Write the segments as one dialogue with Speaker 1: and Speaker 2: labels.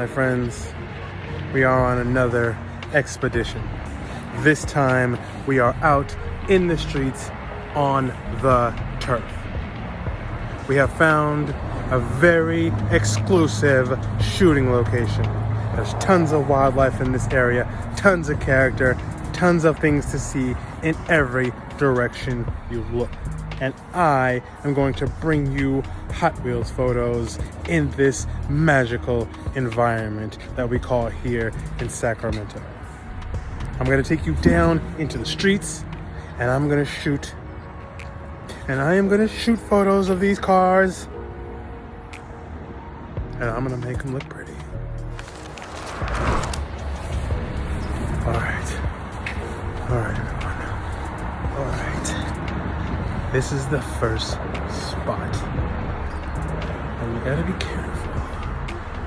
Speaker 1: my friends, we are on another expedition. This time we are out in the streets on the turf. We have found a very exclusive shooting location. There's tons of wildlife in this area, tons of character, tons of things to see in every direction you look. And I am going to bring you Hot Wheels photos in this magical environment that we call here in Sacramento. I'm going to take you down into the streets and I'm going to shoot. And I am going to shoot photos of these cars. And I'm going to make them look pretty. All right, everyone. All right. This is the first spot. And we gotta be careful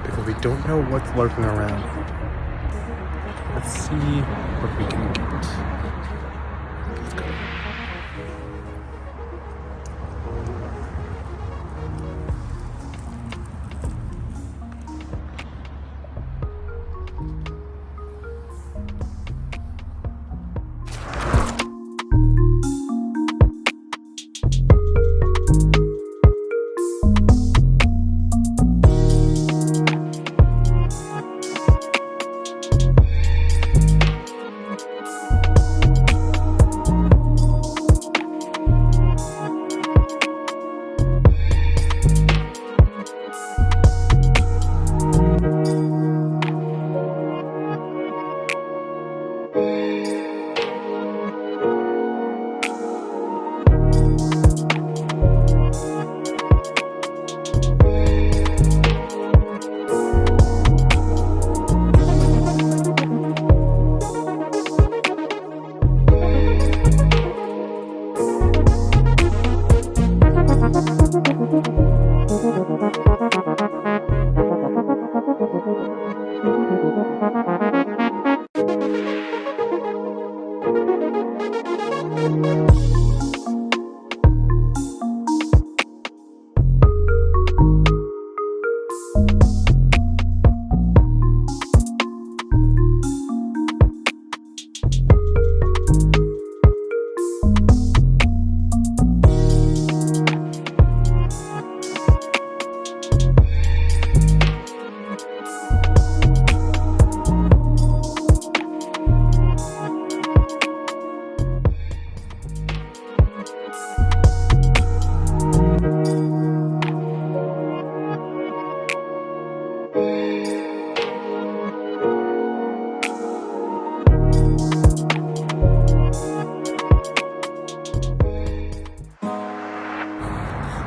Speaker 1: because we don't know what's lurking around here. Let's see what we can get. Let's go.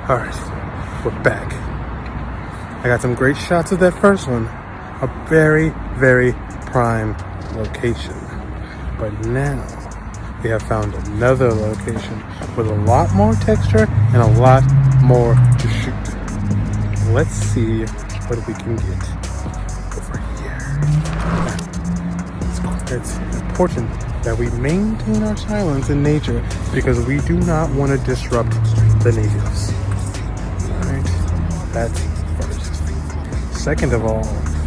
Speaker 1: All right, we're back. I got some great shots of that first one. A very, very prime location. But now we have found another location with a lot more texture and a lot more to shoot. Let's see what we can get over here. It's important that we maintain our silence in nature because we do not want to disrupt the natives. That's first. Second of all,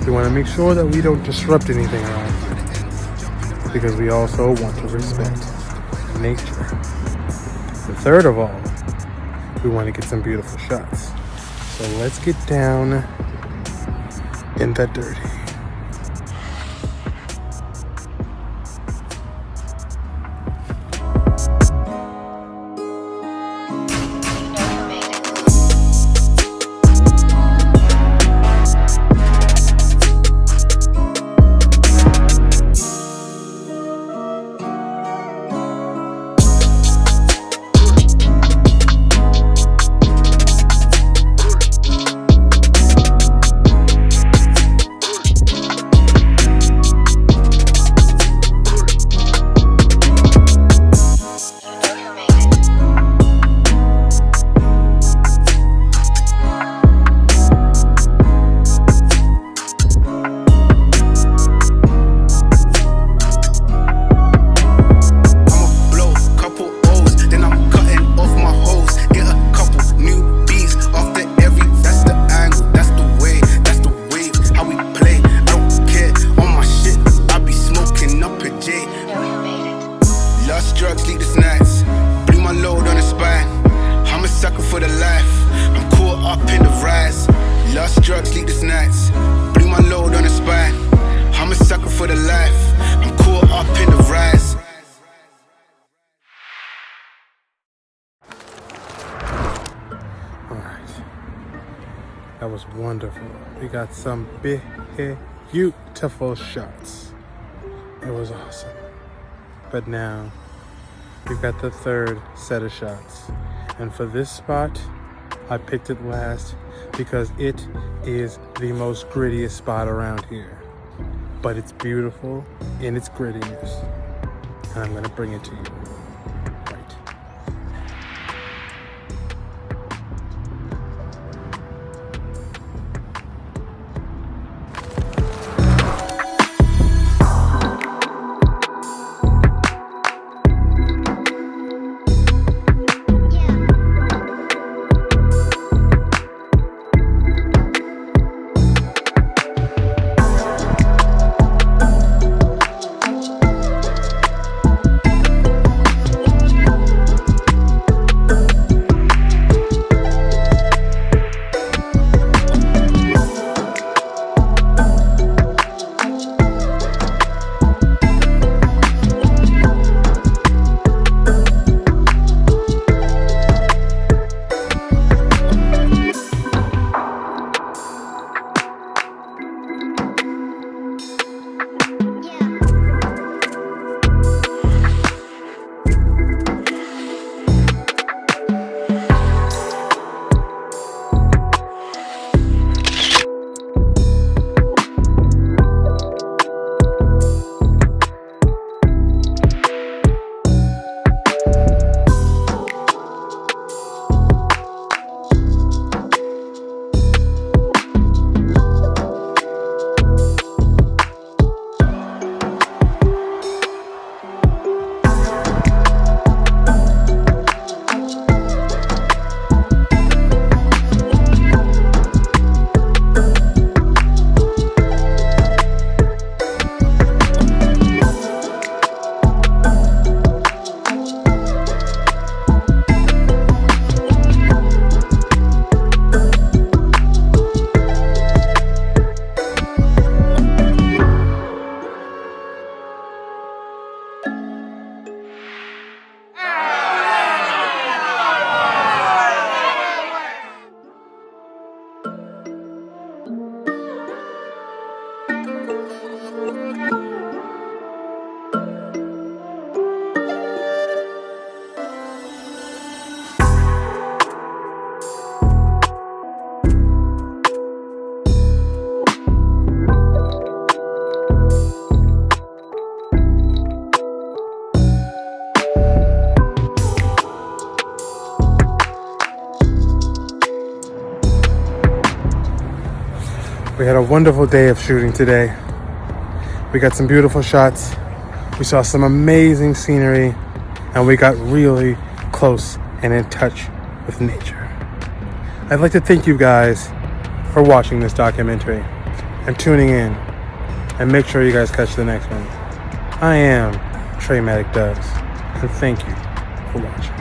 Speaker 1: we want to make sure that we don't disrupt anything around here because we also want to respect nature. And third of all, we want to get some beautiful shots. So let's get down in that dirty. That was wonderful. We got some beautiful shots. It was awesome. But now we've got the third set of shots. And for this spot, I picked it last because it is the most grittiest spot around here. But it's beautiful in its grittiness. And I'm gonna bring it to you. Right. We had a wonderful day of shooting today. We got some beautiful shots. We saw some amazing scenery, and we got really close and in touch with nature. I'd like to thank you guys for watching this documentary and tuning in, and make sure you guys catch the next one. I am Treymatic Does, and thank you for watching.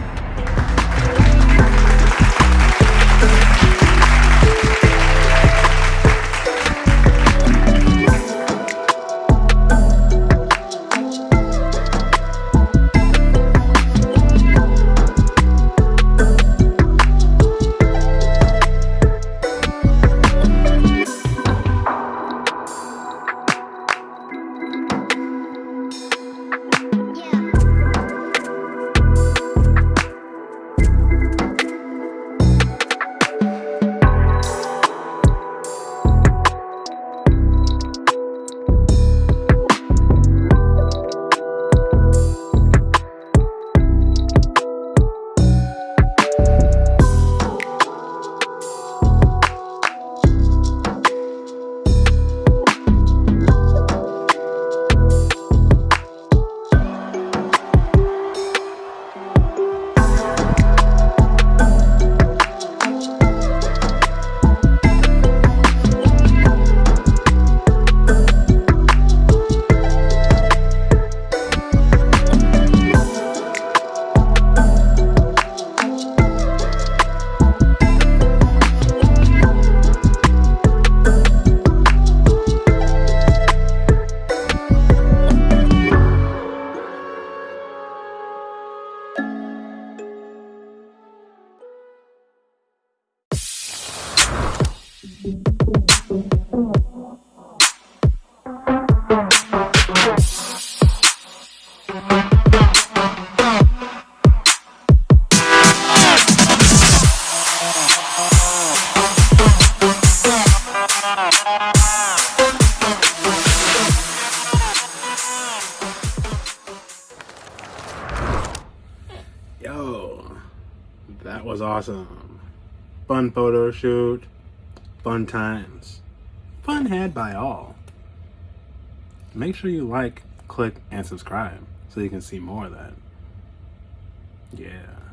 Speaker 1: awesome. Fun photo shoot. Fun times. Fun had by all. Make sure you like, click, and subscribe so you can see more of that. Yeah.